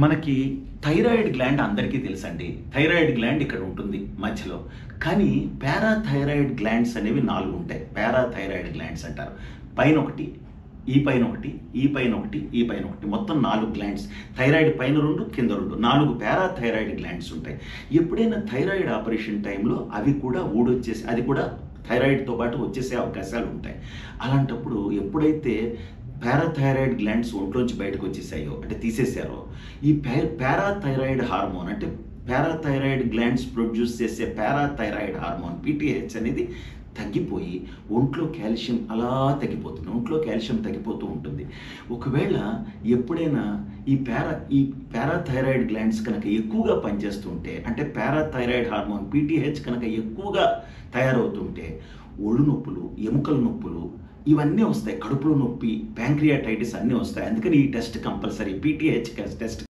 మనకి thyroid gland అందరికీ తెలుసండి. థైరాయిడ్ గ్లాండ్ ఇక్కడ ఉంటుంది మధ్యలో. కానీ పారాథైరాయిడ్ గ్లాండ్స్ అనేవి 4 ఉంటాయి. పారాథైరాయిడ్ గ్లాండ్స్ అంటారు. పైన ఒకటి, ఈ పైన ఒకటి, ఈ పైన ఒకటి, ఈ పైన ఒకటి, మొత్తం 4 గ్లాండ్స్. థైరాయిడ్ పైన 2, కింద 2, 4 పారాథైరాయిడ్ గ్లాండ్స్ ఉంటాయి. ఎప్పుడైనా థైరాయిడ్ ఆపరేషన్ టైంలో అవి కూడా ఊడొచ్చేసి అది కూడా థైరాయిడ్తో పాటు వచ్చేసే అవకాశాలు ఉంటాయి. అలాంటప్పుడు ఎప్పుడైతే పారాథైరాయిడ్ గ్లాండ్స్ ఒంట్లోంచి బయటకు వచ్చేసాయో అంటే తీసేశారో, ఈ పారాథైరాయిడ్ హార్మోన్ అంటే పారాథైరాయిడ్ గ్లాండ్స్ ప్రొడ్యూస్ చేసే పారాథైరాయిడ్ హార్మోన్ PTH అనేది తగ్గిపోయి ఒంట్లో కాల్షియం అలా తగ్గిపోతుంది. ఒంట్లో కాల్షియం తగ్గిపోతూ ఉంటుంది. ఒకవేళ ఎప్పుడైనా ఈ పారాథైరాయిడ్ గ్లాండ్స్ కనుక ఎక్కువగా పనిచేస్తుంటే అంటే పారాథైరాయిడ్ హార్మోన్ PTH కనుక ఎక్కువగా తయారవుతుంటే ఒళ్ళు నొప్పులు, ఎముకల నొప్పులు ఇవన్నీ వస్తాయి. కడుపులో నొప్పి, ప్యాంక్రియాటైటిస్ అన్నీ వస్తాయి. అందుకని ఈ టెస్ట్ కంపల్సరీ, PTH టెస్ట్